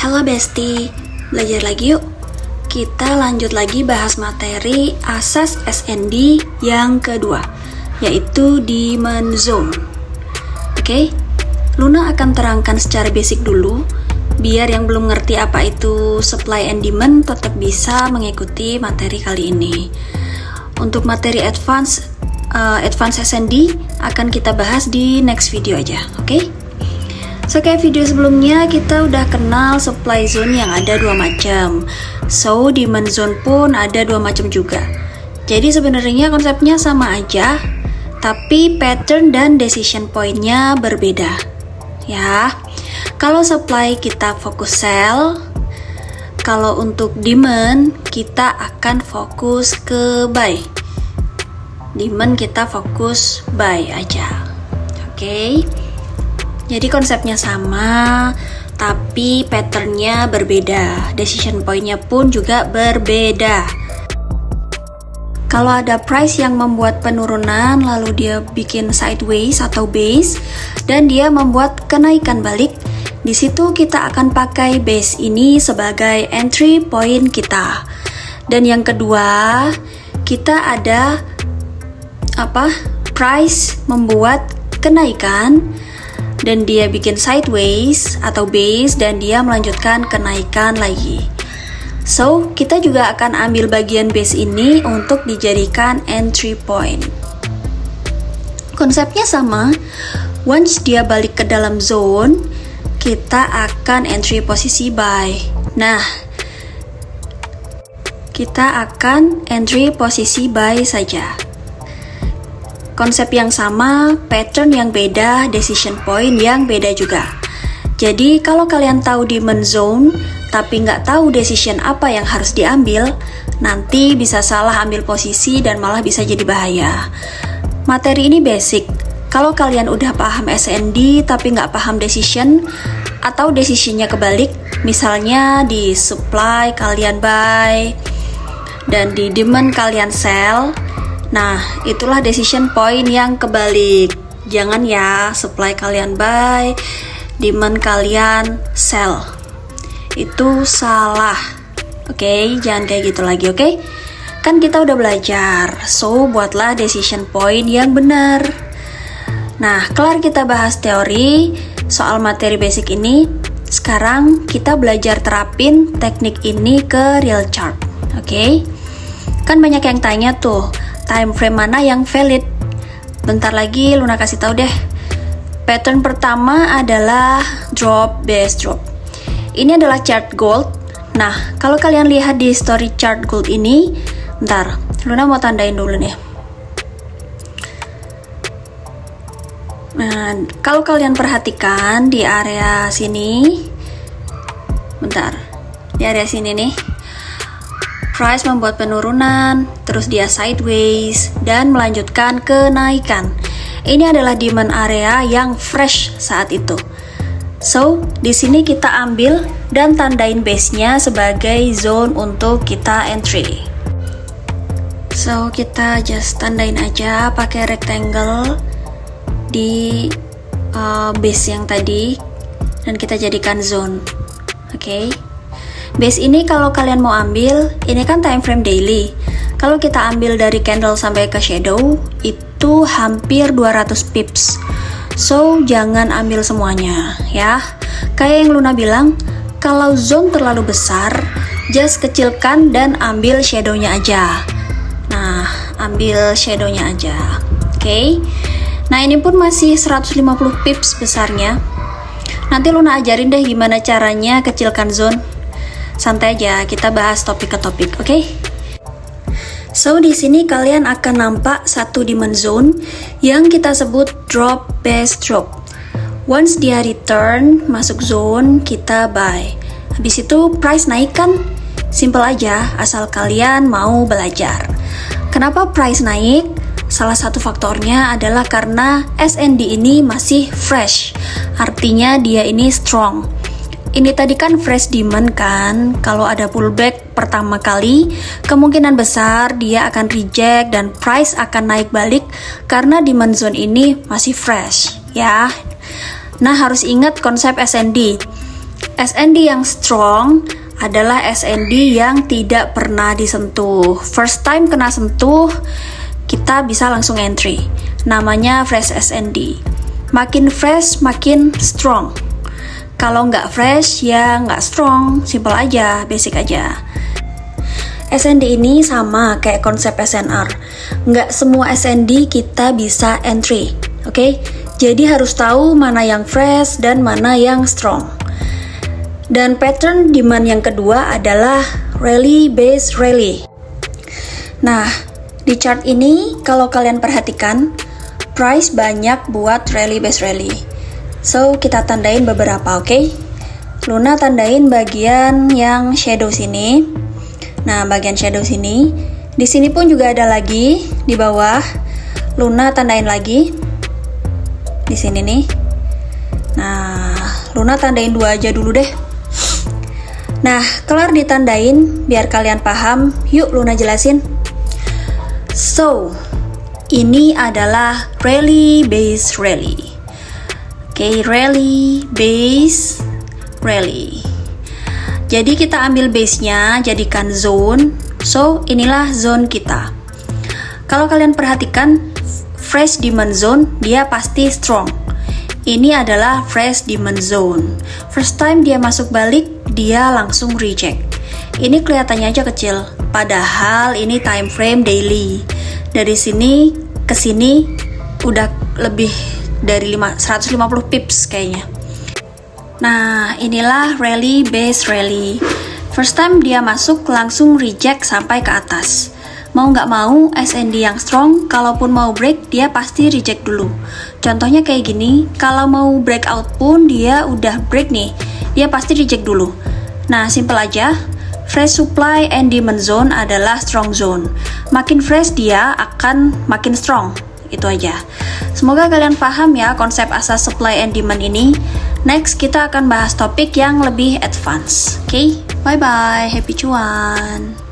Halo Besti, belajar lagi yuk. Kita lanjut lagi bahas materi asas SND yang kedua, yaitu demand zone. Oke, Luna akan terangkan secara basic dulu, biar yang belum ngerti apa itu supply and demand tetap bisa mengikuti materi kali ini. Untuk materi advance SND akan kita bahas di next video aja, oke? So, kayak video sebelumnya kita udah kenal supply zone yang ada dua macam. So, demand zone pun ada dua macam juga. Jadi sebenarnya konsepnya sama aja, tapi pattern dan decision point-nya berbeda. Ya, kalau supply kita fokus sell, kalau untuk demand kita akan fokus ke buy. Demand kita fokus buy aja. Oke. Jadi konsepnya sama, tapi patternnya berbeda, decision point-nya pun juga berbeda. Kalau ada price yang membuat penurunan, lalu dia bikin sideways atau base, dan dia membuat kenaikan balik, di situ kita akan pakai base ini sebagai entry point kita. Dan yang kedua, kita ada price membuat kenaikan, dan dia bikin sideways atau base dan dia melanjutkan kenaikan lagi. So, kita juga akan ambil bagian base ini untuk dijadikan entry point. Konsepnya sama. Once dia balik ke dalam zone, kita akan entry posisi buy. Nah, kita akan entry posisi buy saja. Konsep yang sama, pattern yang beda, decision point yang beda juga. Jadi kalau kalian tahu demand zone, tapi nggak tahu decision apa yang harus diambil, nanti bisa salah ambil posisi dan malah bisa jadi bahaya. Materi ini basic. Kalau kalian udah paham SND tapi nggak paham decision, atau decisionnya kebalik, misalnya di supply kalian buy, dan di demand kalian sell, nah, itulah decision point yang kebalik. Jangan ya, supply kalian buy, demand kalian sell. Itu salah. Oke, jangan kayak gitu lagi, oke? Kan kita udah belajar. So, buatlah decision point yang benar. Nah, kelar kita bahas teori soal materi basic ini. Sekarang kita belajar terapin teknik ini ke real chart. Oke? Kan banyak yang tanya tuh, time frame mana yang valid? Bentar lagi Luna kasih tahu deh. Pattern pertama adalah drop base drop. Ini adalah chart gold. Nah, kalau kalian lihat di story chart gold ini, bentar, Luna mau tandain dulu nih. Nah, kalau kalian perhatikan di area sini, bentar, di area sini nih, price membuat penurunan, terus dia sideways, dan melanjutkan kenaikan. Ini adalah demand area yang fresh saat itu. So, di sini kita ambil dan tandain base-nya sebagai zone untuk kita entry. So, kita just tandain aja pakai rectangle di base yang tadi, dan kita jadikan zone. Oke. Base ini kalau kalian mau ambil, ini kan time frame daily. Kalau kita ambil dari candle sampai ke shadow, itu hampir 200 pips. So, jangan ambil semuanya, ya. Kayak yang Luna bilang, kalau zone terlalu besar, just kecilkan dan ambil shadow-nya aja. Nah, ambil shadow-nya aja. Oke. Nah, ini pun masih 150 pips besarnya. Nanti Luna ajarin deh gimana caranya kecilkan zone. Santai aja, kita bahas topik ke topik, oke? So, di sini kalian akan nampak satu demand zone yang kita sebut drop base drop. Once dia return masuk zone, kita buy. Habis itu price naik kan? Simple aja, asal kalian mau belajar. Kenapa price naik? Salah satu faktornya adalah karena SND ini masih fresh. Artinya dia ini strong. Ini tadi kan fresh demand kan, kalau ada pullback pertama kali, kemungkinan besar dia akan reject dan price akan naik balik karena demand zone ini masih fresh, ya. Nah, harus ingat konsep SND. SND yang strong adalah SND yang tidak pernah disentuh. First time kena sentuh, kita bisa langsung entry. Namanya fresh SND. Makin fresh, makin strong. Kalau nggak fresh, ya nggak strong. Simple aja, basic aja. SND ini sama kayak konsep SNR. Nggak semua SND kita bisa entry, oke? Jadi harus tahu mana yang fresh dan mana yang strong. Dan pattern demand yang kedua adalah rally based rally. Nah, di chart ini kalau kalian perhatikan, price banyak buat rally based rally. So, kita tandain beberapa, oke? Luna tandain bagian yang shadow sini. Nah, bagian shadow sini. Di sini pun juga ada lagi di bawah. Luna tandain lagi. Di sini nih. Nah, Luna tandain 2 aja dulu deh. Nah, kelar ditandain, biar kalian paham, yuk Luna jelasin. So, ini adalah rally base rally. Oke, rally base rally. Jadi kita ambil base-nya, jadikan zone. So, inilah zone kita. Kalau kalian perhatikan, fresh demand zone, dia pasti strong. Ini adalah fresh demand zone. First time dia masuk balik, dia langsung reject. Ini kelihatannya aja kecil, padahal ini time frame daily. Dari sini ke sini udah lebih dari 150 pips kayaknya. Nah, inilah rally base rally. First time dia masuk langsung reject sampai ke atas. Mau nggak mau, SND yang strong, kalaupun mau break, dia pasti reject dulu. Contohnya kayak gini, kalau mau breakout pun dia udah break nih, dia pasti reject dulu. Nah, simple aja. Fresh supply and demand zone adalah strong zone. Makin fresh dia akan makin strong. Itu aja. Semoga kalian paham ya konsep asas supply and demand ini. Next, kita akan bahas topik yang lebih advance. Oke, bye-bye. Happy cuan.